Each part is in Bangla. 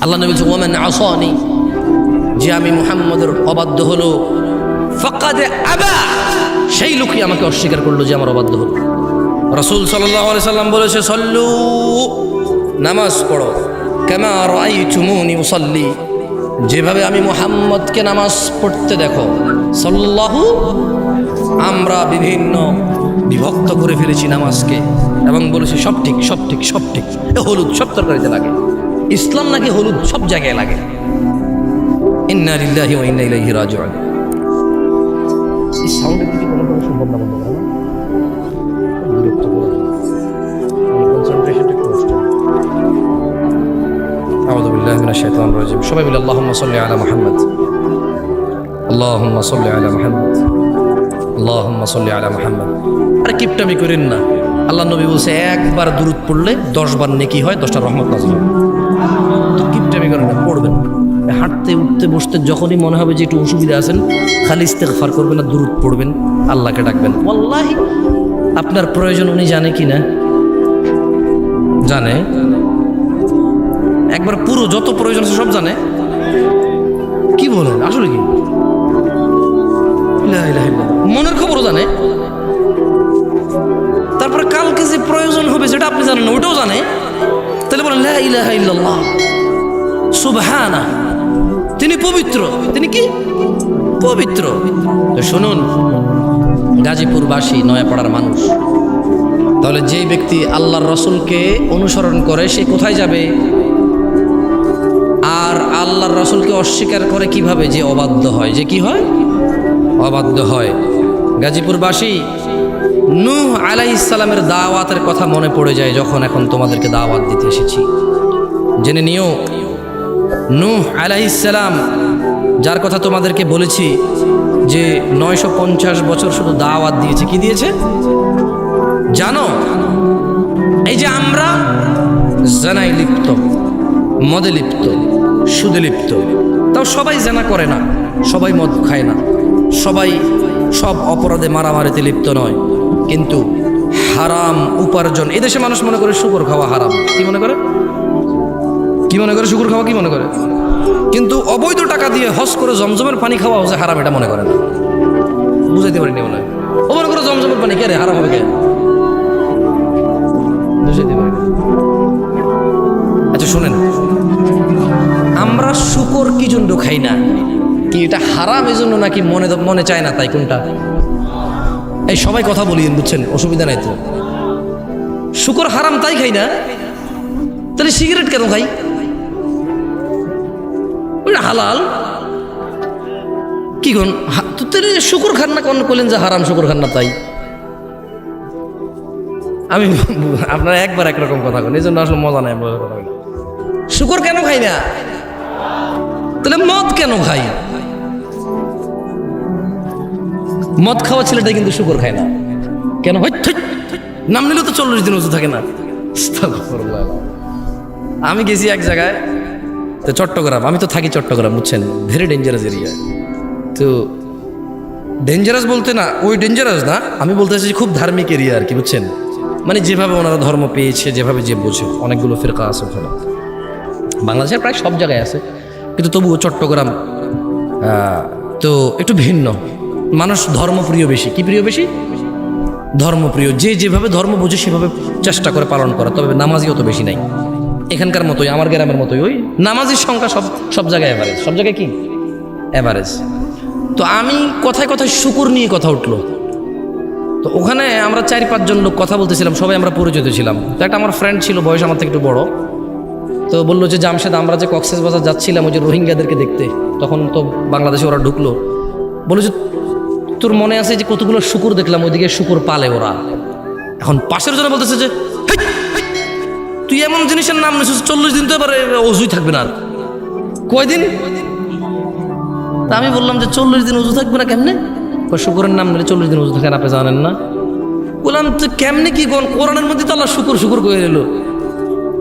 আল্লাহ নবী বলছেন ওয়ামান আসানি, যে আমি মুহাম্মদের অবাধ্য হলো, ফাকাদ আবা, সেই লোকই আমাকে অস্বীকার করলো যে আমার অবাধ্য হলো। রাসূল সাল্লাল্লাহু আলাইহি সাল্লাম বলেছে সল্লু, নামাজ পড়ো, কামা রাআইতুমুনি উসাল্লি, যেভাবে আমি মুহাম্মদকে নামাজ পড়তে দেখো। সাল্লাল্লাহু, আমরা বিভিন্ন বিভক্ত করে ফেলেছি নামাজকে এবং বলেছি সব ঠিক সব ঠিক সব ঠিক। হলুদ সব তরকারিতে লাগে, ইসলাম নাকি হলুদ সব জায়গায় লাগে। ইন্না লিল্লাহি ওয়া ইন্না ইলাইহি রাজিউন। এই সাউন্ড কি কোনো সম্ভব না বন্ধ করা, বিরক্ত করে কনসেন্ট্রেশনটা কষ্ট। আউযু বিল্লাহি মিনাশ শাইতানির রাজিম। সবাই বলে আল্লাহুম্মা সাল্লি আলা মুহাম্মদ, আল্লাহুম্মা সাল্লি আলা মুহাম্মদ, আল্লাহুম্মা সাল্লি আলা মুহাম্মদ। আর কিপটামি করেন না। আল্লাহ নবী বলছে একবার দুরূদ পড়লে 10 বার নেকি হয়, 10টা রহমত নাযিল হয়। তো কিপটামি করেন না, পড়বেন। হাঁটতে উঠতে বসতে যখনই মনে হবে যে একটু অসুবিধা আছেন, খালি ইস্তেগফার করবেন আর দুরূদ পড়বেন, আল্লাহকে ডাকবেন। ওয়াল্লাহি আপনার প্রয়োজন উনি জানে কি না? জানে। একবার পুরো যত প্রয়োজন আছে সব জানে। কি বলেন, আসলে কি? মনের খবরও জানে। তারপরে কালকে যে প্রয়োজন হবে সেটা আপনি জানেন না, ওটাও জানে। তাহলে বলেন লা ইলাহা ইল্লাল্লাহ সুবহানাহ, তিনি পবিত্র। তিনি কি পবিত্র? তো শুনুন, গাজীপুরবাসী, নয়াপাড়ার মানুষ, তাহলে যে ব্যক্তি আল্লাহর রাসূলকে অনুসরণ করে সে কোথায় যাবে? আর আল্লাহর রাসূলকে অস্বীকার করে কিভাবে? যে অবাধ্য হয়। যে কি হয়? অবাধ্য হয়। গাজীপুরবাসী, নূহ আলাইহিস সালামের দাওয়াতের কথা মনে পড়ে যায় যখন এখন তোমাদেরকে দাওয়াত দিতে এসেছি। জেনে নিও, নূহ আলাইহিস সালাম যার কথা তোমাদেরকে বলেছি যে 950 বছর শুধু দাওয়াত দিয়েছে। কি দিয়েছে জানো? এই যে আমরা জানায় লিপ্ত, মদে লিপ্ত, সুদে লিপ্ত, তাও সবাই জানা করে না, সবাই মদ খায় না, সবাই সব অপরাধে মারামারিতে লিপ্ত নয়, কিন্তু হারাম উপার্জন। এদেশে মানুষ মনে করে শুকর খাওয়া হারাম। কি মনে করে? কি মনে করে? শুকর খাওয়া কি মনে করে? কিন্তু অবৈধ টাকা দিয়ে হজ করে জমজমের পানি খাওয়া হচ্ছে হারাম, এটা মনে করে না। বুঝাইতে পারিনি মনে হয়। ও মনে করে জমজমের পানি কে রে হারাম হবে? কে বুঝাইতে পারি। আচ্ছা শুনেন, আমরা শুকর কি জন্য খাই না? কি এটা হারাম এই জন্য নাকি মনে চায় না তাই? কোনটা? এই সবাই কথা বলিয়েন, বুঝছেন, অসুবিধা নাই তো। শুকর হারাম তাই খাই না, তাহলে সিগারেট কেন খাই? ওটা হালাল। কি কোন তাহলে শুকর খান না? কোন করলেন যে হারাম শুকর খান না তাই? আমি আপনারা একবার একরকম কথা বলেন, এই জন্য আসলে মজা নাই কথা বলি। শুকর কেন খাই না? তাহলে মদ কেন খাই? মদ খাওয়া ছেলেটা কিন্তু শুকর খায় না কেন? নাম নিলে তো 40 দিন ওষুধ থাকে না। আমি গেছি এক জায়গায়, তো চট্টগ্রাম, আমি তো থাকি চট্টগ্রাম, বুঝছেন, ভেরি ডেঞ্জারাস এরিয়া। তো ডেঞ্জারাস বলতে না, ওই ডেঞ্জারাস না, আমি বলতে চাইছি খুব ধার্মিক এরিয়া আর কি, বুঝছেন। মানে যেভাবে ওনারা ধর্ম পেয়েছে, যেভাবে যে বোঝে, অনেকগুলো ফিরকা আছে ওখানে। বাংলাদেশের প্রায় সব জায়গায় আছে, কিন্তু তবুও চট্টগ্রাম তো একটু ভিন্ন। মানুষ ধর্মপ্রিয় বেশি। কি প্রিয় বেশি? ধর্মপ্রিয়। যে যেভাবে ধর্ম বোঝে সেভাবে চেষ্টা করে পালন করা। তবে নামাজি অত বেশি নাই, এখানকার মতোই, আমার গ্রামের মতোই। ওই নামাজির সংখ্যা সব জায়গায় অ্যাভারেজ, সব জায়গায় কি অ্যাভারেজ। তো আমি কথায় কথায় শুকুর নিয়ে কথা উঠলো। তো ওখানে আমরা 4-5 জন লোক কথা বলতেছিলাম, সবাই আমরা পরিচিত ছিলাম। তো একটা আমার ফ্রেন্ড ছিল, বয়স আমার থেকে একটু বড়। তো বললো যে জামশেদ, আমরা যে কক্সবাজার যাচ্ছিলাম ওই যে রোহিঙ্গাদেরকে দেখতে, তখন তো বাংলাদেশে ওরা ঢুকলো, বললো যে তোর মনে আছে যে কতগুলো শুকুর দেখলাম, ওইদিকে শুকুর পালে ওরা। এখন পাশের জন্য বলতেছে যে তুই এমন জিনিসের নাম নিছিস, 40 দিন তো এবারে অজুই থাকবে না। কয়দিন? তা আমি বললাম যে 40 দিন অজু থাকবে না কেমনে? শুকুরের নাম নিলে 40 দিন অজু থাকে না, আপনি জানেন না? বললাম তো কেমনে কি? কোরআনের মধ্যে তো আল্লাহ শুকুর শুকুর করে এলো।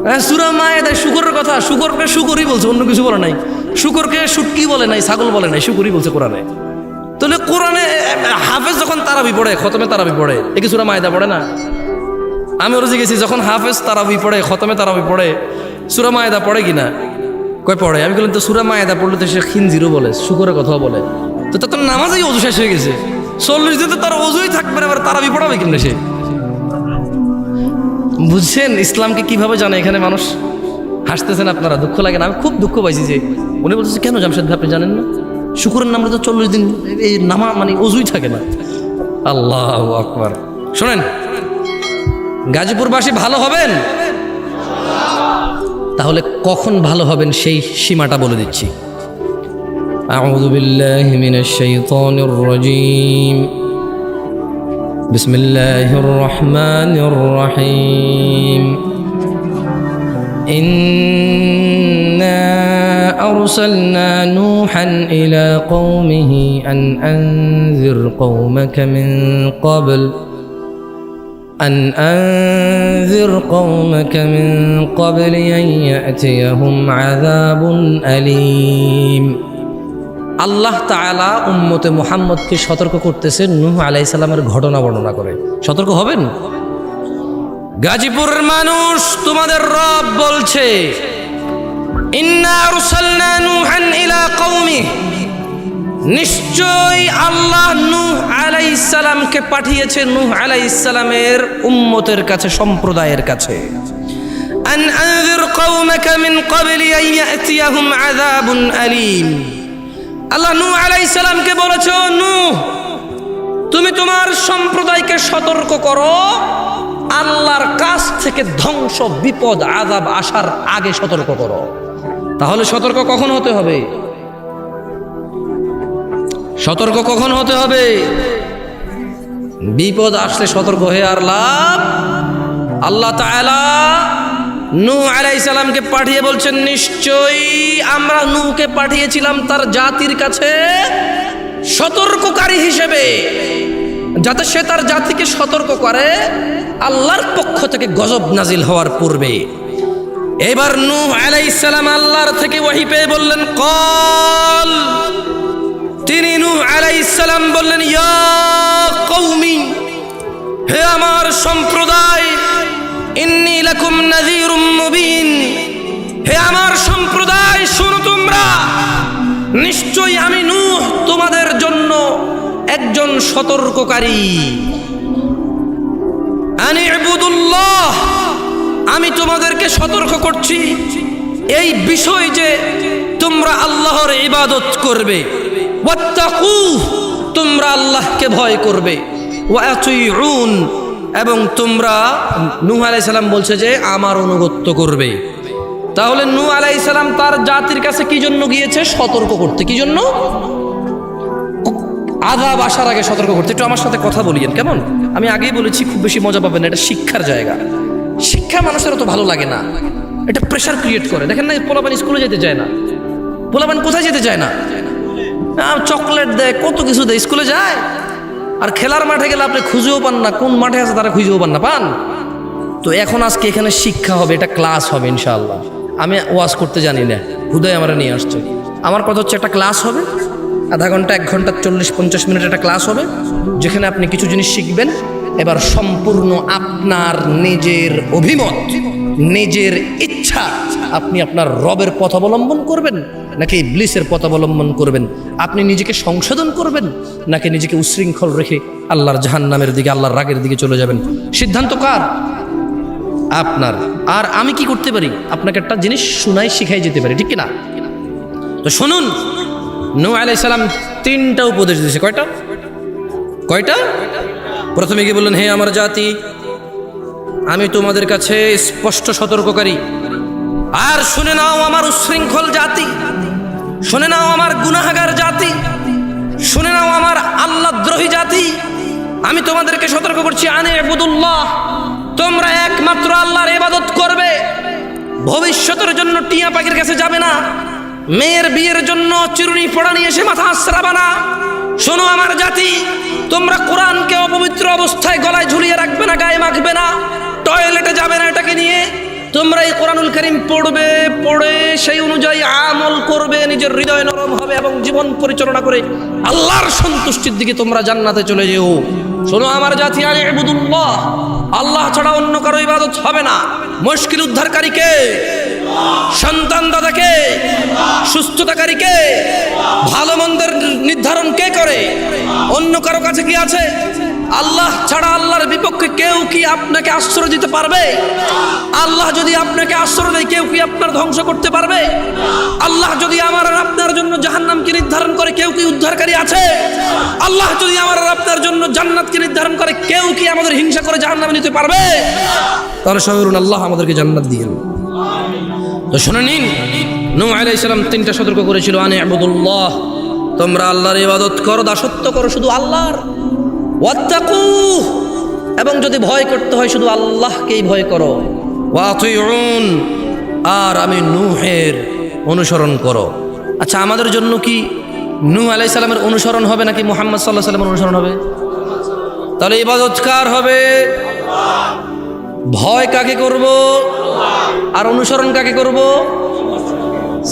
হ্যাঁ, সূরা মায়েদায় শুকুরের কথা, শুকরকে শুকুরই বলছে, অন্য কিছু বলে নাই। শুকরকে শুটকি বলে নাই, ছাগল বলে নাই, শুকুরই বলছে কোরআনে। তাহলে কোরআনে হাফেজ যখন তারাবি পড়ে, খতমে তারাবি পড়ে, এ কি সূরা মায়েদা পড়ে না? আমি ওরা জিজ্ঞেসি, যখন হাফেজ তারাবি পড়ে, খতমে তারাবি পড়ে, সূরা মায়েদা পড়ে কিনা? কয় পড়ে। আমি বললাম তো সূরা মায়েদা পড়লে তো সে খিনজিরও বলে, শুকরের কথাও বলে, তো তার নামাজেই অজু শেষ হয়ে গেছে। 40 দিন তো তার অজুই থাকবে না, আবার তারাবি পড়াবে কেমনে সে? বুঝছেন ইসলামকে কিভাবে জানে এখানে মানুষ? হাসতেছেন আপনারা, দুঃখ লাগে না? আমি খুব দুঃখ পাইছি যে উনি বলতেছে কেন জামশেদ ভাই আপনি জানেন না শুকুরের নামে তো 40 দিন এই নামা মানে অজুই থাকে না। আল্লাহু আকবার। শোনেন, গাজীপুরবাসী ভালো হবেন, তাহলে কখন ভালো হবেন সেই সীমাটা বলে দিচ্ছি। আউযু বিল্লাহি মিনাশ শাইতানির রাজীম। বিসমিল্লাহির রহমানির রহিম। ইন্না আরসালনা নূহান ইলা কওমিহি আন আনযির কওমাকা মিন ক্বাবল أن يأتيهم عذاب أليم। আল্লাহ তাআলা উম্মতে মুহাম্মদকে সতর্ক করতেছেন নূহ আলাইহিস সালামের ঘটনা বর্ণনা করে। সতর্ক হবেন। গাজীপুরের মানুষ, তোমাদের রব বলছে ইন্না আরসালনা নূহান ইলা কওমিহি, নিশ্চয় আল্লাহ নূহ আলাইহিস সালামকে পাঠিয়েছে নূহ আলাইহিস সালামের উম্মতের কাছে, সম্প্রদায়ের কাছে। আন আনযির কওমাকা মিন ক্বাবলি আন ইয়াতিয়াহুম আযাবুন আলীম। আল্লাহ নূহ আলাইহিস সালামকে বলেছে, নূহ তুমি তোমার সম্প্রদায়কে সতর্ক করো, আল্লাহর কাছ থেকে ধ্বংস, বিপদ, আযাব আসার আগে সতর্ক করো। তাহলে সতর্ক কখন হতে হবে? সতর্ক কখন হতে হবে? বিপদ আসলে সতর্ক হয়ে আর লাভ। আল্লাহ তাআলা নূহ আলাইহিস সালামকে পাঠিয়ে বলছেন, নিশ্চয়ই আমরা নূহকে পাঠিয়েছিলাম তার জাতির কাছে সতর্ককারী হিসেবে, যাতে সে তার জাতিকে সতর্ক করে আল্লাহর পক্ষ থেকে গজব নাজিল হওয়ার পূর্বে। এবার নূহ আলাইহিস সালাম আল্লাহর থেকে ওহী পেয়ে বললেন কল, তিনি নূহ আলাইহিস সালাম বললেন ইয়া কওমি, হে আমার সম্প্রদায়, ইন্নী লাকুম নাযীরুম মুবিন, হে আমার সম্প্রদায় শোনো তোমরা, নিশ্চয়ই আমি নূহ তোমাদের জন্য একজন সতর্ককারী। আনি ইবুদুল্লাহ, আমি তোমাদেরকে সতর্ক করছি এই বিষয় যে তোমরা আল্লাহর ইবাদত করবে, ওয়াত্তাকু, তোমরা আল্লাহকে ভয় করবে, ওয়া আতিউন, এবং তোমরা, নূহ আলাইহিস সালাম বলছে যে আমার অনুগত্য করবে। তাহলে নূহ আলাইহিস সালাম তার জাতির কাছে কি জন্য গিয়েছে? সতর্ক করতে। কি জন্য? আযাব আসার আগে সতর্ক করতে। একটু আমার সাথে কথা বলিয়েন কেমন? আমি আগেই বলেছি খুব বেশি মজা পাবেন না, এটা শিক্ষার জায়গা। শিক্ষা মানুষের অত ভালো লাগে না, এটা প্রেশার ক্রিয়েট করে। দেখেন না, পোলাপান স্কুলে যেতে চায় না, পোলাপান কোথায় যেতে চায় না, চকলেট দেয়, কত কিছু দেয়, স্কুলে যায়। আর খেলার মাঠে গেলে আপনি খুঁজেও পান না, কোন মাঠে আছে তারা খুঁজেও পান না, পান। তো এখন আজকে এখানে শিক্ষা হবে, এটা ক্লাস হবে ইনশাআল্লাহ। আমি ওয়াজ করতে জানি না, হুদাই আমার নিয়ে আসছে। আমার কথা হচ্ছে একটা ক্লাস হবে, আধা ঘন্টা, 1 ঘন্টা 40-50 মিনিট একটা ক্লাস হবে, যেখানে আপনি কিছু জিনিস শিখবেন। এবার সম্পূর্ণ আপনার নিজের অভিমত, নিজের ইচ্ছা, আপনি আপনার রবের পথ অবলম্বন করবেন নাকি ইবলিসের পথ অবলম্বন করবেন? আপনি নিজেকে সংশোধন করবেন নাকি নিজেকে উশৃঙ্খল রেখে আল্লাহর জাহান্নামের দিকে, আল্লাহর রাগের দিকে চলে যাবেন? সিদ্ধান্ত কার? আপনার। আর আমি কি করতে পারি? আপনাকে একটা জিনিস শুনাই, শিখাই যেতে পারি, ঠিক কিনা? তো শুনুন, নূহ আলাইহিস সালাম 3টা উপদেশ দিয়েছে। কয়টা? প্রথমে গিয়ে বললেন, হে আমার জাতি, আমি তোমাদের কাছে স্পষ্ট সতর্ককারী। আর শুনে নাও আমার উশৃঙ্খল জাতি, শুনে নাও আমার গুনাহগার জাতি, শুনে নাও আমার আল্লাহদ্রোহী জাতি, আমি তোমাদেরকে সতর্ক করছি, আনি ইবুদুল্লাহ, তোমরা একমাত্র আল্লাহর ইবাদত করবে। ভবিষ্যতের জন্য টিয়া পাখির কাছে যাবে না, মেয়ের বিয়ের জন্য চিরুনি পড়া নিয়ে এসে মাথা আশ্রাবা না। শোনো আমার জাতি, তোমরা কোরআনকে অপবিত্র অবস্থায় গলায় ঝুলিয়ে রাখবে না, গায়ে মাখবে না, টয়লেটে যাবে না এটাকে নিয়ে। তোমরা এই কোরআনুল কারীম পড়বে, পড়ে সেই অনুযায়ী আমল করবে, নিজের হৃদয় নরম হবে এবং জীবন পরিচালনা করে আল্লাহর সন্তুষ্টির দিকে তোমরা জান্নাতে চলে যেও। শোনো আমার জাতি, আনি ইবুদুল্লাহ, আল্লাহ ছাড়া অন্য কারো ইবাদত হবে না। মুশকিল উদ্ধারকারী কে? সন্তান দাতাকে। কে? ভালো মন্দের নির্ধারণ কে করে? অন্য কারো কাছে কি আছে? আল্লাহ ছাড়া আল্লাহর বিপক্ষে কেউ কি আপনাকে আশ্রয় দিতে পারবে? আল্লাহ যদি আপনাকে আশ্রয় দেয়, কেউ কি আপনার ধ্বংস করতে পারবে? আল্লাহ যদি আমার আর আপনার জন্য জাহান্নামকে নির্ধারণ করে, কেউ কি উদ্ধারকারী আছে? আল্লাহ যদি আমার আর আপনার জন্য জান্নাতকে নির্ধারণ করে, কেউ কি আমাদের হিংসা করে জাহান্নামে নিতে পারবে? তাহলে সবাই বলুন, আল্লাহ আমাদেরকে জান্নাত দিন। তো শুনে নিন, নূহ আলাইহিস সালাম তিনটা সতর্ক করেছিল, আনি ইবাদুল্লাহ, তোমরা আল্লাহর ইবাদত করো, দাসত্ব করো শুধু আল্লাহর। ওয়াত্তাকু, এবং যদি ভয় করতে হয় শুধু আল্লাহকেই ভয় করো। ওয়াতিউন, আর আমি নূহের অনুসরণ করো। আচ্ছা, আমাদের জন্য কি নূহ আলাইহিস সালামের অনুসরণ হবে নাকি মুহাম্মদ সাল্লাল্লাহু আলাইহি সাল্লামের অনুসরণ হবে? তাহলে ইবাদত কার হবে? ভয় কাকে করব? আর অনুসরণ কাকে করব?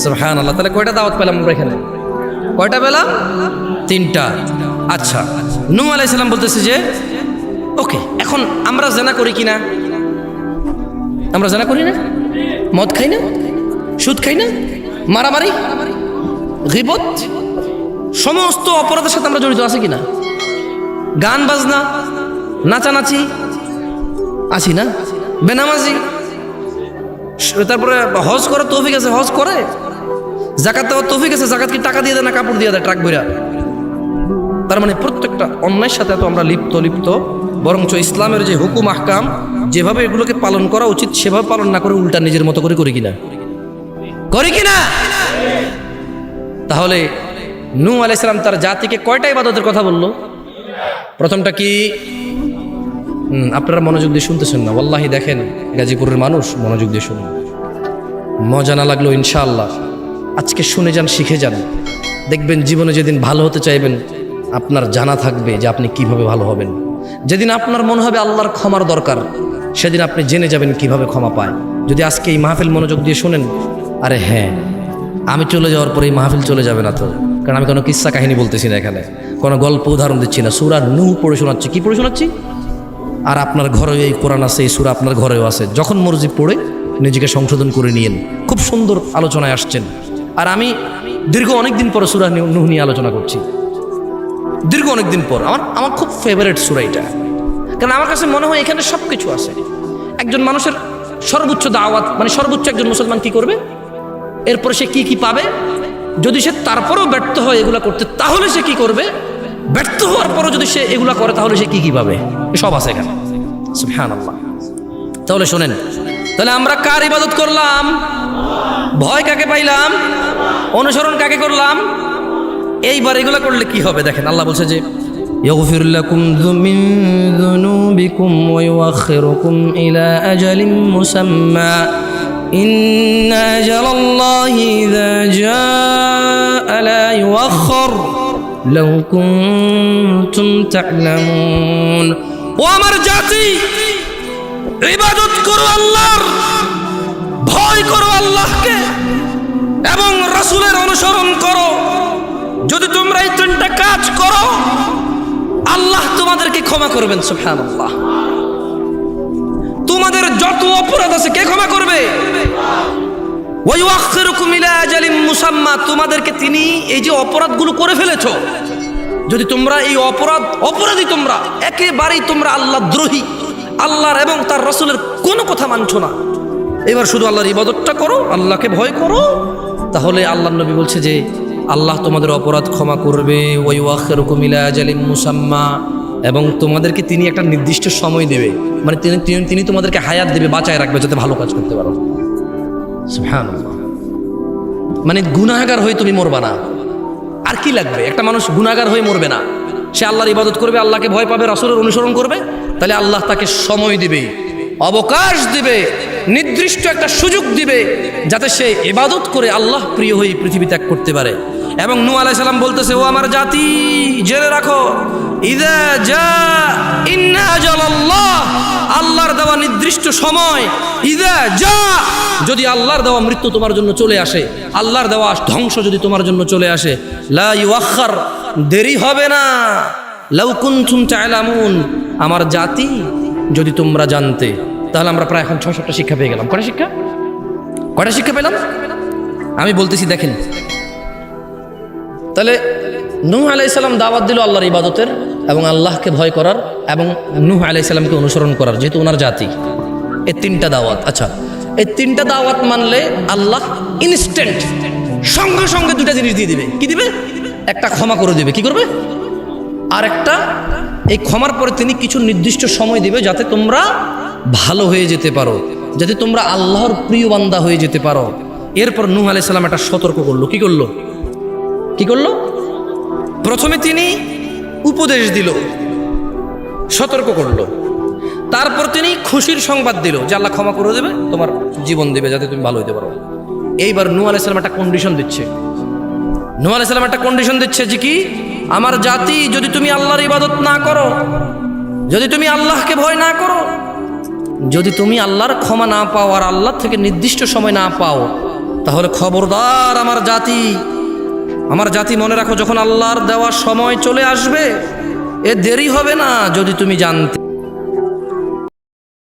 সুবহানাল্লাহ। তাহলে কয়টা দাওয়াত পেলাম আমরা এখানে? কয়টা পেলাম? তিনটা। আচ্ছা, নূহ আলাইহিস সালাম বলতেছে যে ওকে, এখন আমরা জেনা করি কিনা? আমরা জেনা করি না? মদ খাই না? সুদ খাই না? মারামারি, গীবত, সমস্ত অপরাধের সাথে আমরা জড়িত আছি কিনা? গান বাজনা, নাচানাচি আছি না? বেনামাজি, তারপরে হজ করার তৌফিক আছে, হজ করে। যাকাত দেওয়ার তৌফিক আছে, যাকাত কি টাকা দিয়ে দেয় না কাপড় দিয়ে দেয় ট্রাক বইরা? তার মানে প্রত্যেকটা অন্যায়ের সাথে এত আমরা লিপ্ত, বরঞ্চ ইসলামের যে হুকুম আহকাম যেভাবে এগুলোকে পালন করা উচিত সেভাবে পালন না করে উল্টা নিজের মতো করে করি কিনা? করি কিনা? তাহলে নূহ আলাইহিস সালাম তার জাতিকে কয়টা ইবাদতের কথা বললো? প্রথমটা কি? আপনারা মনোযোগ দিয়ে শুনতেছেন না, ওয়াল্লাহি দেখেন গাজীপুরের মানুষ, মনোযোগ দিয়ে শুনুন। মজা না লাগলো ইনশাআল্লাহ আজকে শুনে যান, শিখে যান, দেখবেন জীবনে যেদিন ভালো হতে চাইবেন আপনার জানা থাকবে যে আপনি কিভাবে ভালো হবেন। যেদিন আপনার মনে হবে আল্লাহর ক্ষমার দরকার, সেদিন আপনি জেনে যাবেন কিভাবে ক্ষমা পায়। যদি আজকে এই মাহফিল মনোযোগ দিয়ে শুনেন, আরে হ্যাঁ, আমি চলে যাওয়ার পরে এই মাহফিল চলে যাবে না তো, কারণ আমি কোনো কিস্সা কাহিনী বলতেছি না, এখানে কোনো গল্প উদাহরণ দিচ্ছি না, সূরা নূহ পড়ে শোনাচ্ছি। কি পড়ে শোনাচ্ছি? আর আপনার ঘরেও এই কোরআন আছে, এই সূরা আপনার ঘরেও আছে, যখন মর্জি পড়ে নিজেকে সংশোধন করে নিয়েন। খুব সুন্দর আলোচনায় আসছেন। আর আমি দীর্ঘ অনেকদিন পর সূরা নূহ নিয়ে আলোচনা করছি, দীর্ঘ অনেকদিন পর। আমার খুব ফেভারিট সূরা এটা, কারণ আমার কাছে মনে হয় এখানে সব কিছু আছে। একজন মানুষের সর্বোচ্চ দাওয়াত, মানে সর্বোচ্চ একজন মুসলমান কি করবে, এরপরে সে কি পাবে, যদি সে তারপরেও ব্যর্থ হয় এগুলা করতে, তাহলে সে কি করবে, ব্যর্থ হওয়ার পরও যদি সে এগুলা করে তাহলে সে কি পাবে, সব আছে এখানে। সুবহানাল্লাহ। তাহলে শোনেন, তাহলে আমরা কার ইবাদত করলাম? ভয় কাকে পাইলাম? অনুসরণ কাকে করলাম? এইবার এগুলা করলে কি হবে দেখেন, আল্লাহ বলছে যে يغفر لكم من ذنوبكم ويؤخركم إلى أجل مسمى إن أجل الله إذا جاء لا يؤخر لو كنتم تعلمون। ও আমার জাতি, ইবাদত করো আল্লাহর, ভয় করো আল্লাহকে এবং রাসূলের অনুসরণ করো। যদি তোমরা এই তিনটা কাজ করো, আল্লাহ তোমাদেরকে ক্ষমা করবেন। সুবহানাল্লাহ। তোমাদের যত অপরাধ আছে কে ক্ষমা করবে? ওয়া ইউআখিরুকুম ইলা আজালিম মুসাম্মা, তোমাদেরকে তিনি এই যে অপরাধগুলো করে ফেলেছো, যদি তোমরা এই অপরাধী তোমরা একেবারেই তোমরা আল্লাহ দ্রোহী, আল্লাহর এবং তার রাসূলের কোনো কথা মানছো না, এবার শুধু আল্লাহর ইবাদতটা করো, আল্লাহকে ভয় করো, তাহলে আল্লাহর নবী বলছে যে আল্লাহ তোমাদের অপরাধ ক্ষমা করবে। ওয়া ইউআখিরুকুম ইলা আজালিম মুসাম্মা, এবং তোমাদেরকে তিনি একটা নির্দিষ্ট সময় দেবে, মানে তিনি তোমাদেরকে হায়াত দেবে, বাঁচায় রাখবে যাতে ভালো কাজ করতে পারো। সুবহানাল্লাহ। মানে গুনাহগার হয়ে তুমি মরবা না। আর কি লাগবে? একটা মানুষ গুনাহগার হয়ে মরবে না, সে আল্লাহর ইবাদত করবে, আল্লাহকে ভয় পাবে, রাসূলের অনুসরণ করবে, তাহলে আল্লাহ তাকে সময় দিবে, অবকাশ দিবে, নির্দিষ্ট একটা সুযোগ দিবে যাতে সে ইবাদত করে আল্লাহ প্রিয় হয়ে পৃথিবী ত্যাগ করতে পারে। এবং নূহ আলাইহিস সালাম বলতেছে, ও আমার জাতি, জেনে রাখো, ইযা জা ইন্না আজালাল্লাহ, আল্লাহর দেওয়া নির্দিষ্ট সময়, ইযা জা, যদি আল্লাহর দেওয়া মৃত্যু তোমার জন্য চলে আসে, আল্লাহর দেওয়া ধ্বংস যদি তোমার জন্য চলে আসে, লা ইউআখার, দেরি হবে না। লাউ কুনতুম তা'লামুন, আমার জাতি যদি তোমরা জানতে। তাহলে আমরা প্রায় এখন 6-7টা শিক্ষা পেয়ে গেলাম। কয়টা শিক্ষা পেলাম? আমি বলতেছি দেখেন, তাহলে নূহ আলাইহিস সালাম দাওয়াত দিল আল্লাহর ইবাদতের এবং আল্লাহকে ভয় করার এবং নূহ আলাইহিস সালামকে অনুসরণ করার, যেহেতু ওনার জাতি। এই তিনটা দাওয়াত। আচ্ছা, এই তিনটা দাওয়াত মানলে আল্লাহ ইনস্ট্যান্ট সঙ্গে সঙ্গে দুটা জিনিস দিয়ে দিবে। কি দিবে? একটা ক্ষমা করে দিবে। কি করবে? আর একটা, এই ক্ষমার পরে তিনি কিছু নির্দিষ্ট সময় দিবে যাতে তোমরা ভালো হয়ে যেতে পারো, যাতে তোমরা আল্লাহর প্রিয় বান্দা হয়ে যেতে পারো। এরপর নূহ আলাইহিস সালাম একটা সতর্ক করলো। কি করলো? কি করলো? প্রথমে তিনি উপদেশ দিল, সতর্ক করলো। তারপর তিনি খুশির সংবাদ দিল যে আল্লাহ ক্ষমা করে দেবে, তোমার জীবন দেবে যাতে তুমি ভালো হইতে পারো। এইবার নূহ আলাইহিস সালাম একটা কন্ডিশন দিচ্ছে। নূহ আলাইহিস সালাম একটা কন্ডিশন দিচ্ছে যে কি, আমার জাতি যদি তুমি আল্লাহর ইবাদত না করো, যদি তুমি আল্লাহকে ভয় না করো, যদি তুমি আল্লাহর ক্ষমা না পাও আর আল্লাহ থেকে নির্দিষ্ট সময় না পাও, তাহলে খবরদার আমার জাতি মনে রাখো, যখন আল্লাহর দেওয়া সময় চলে আসবে এ দেরি হবে না। যদি তুমি জানতে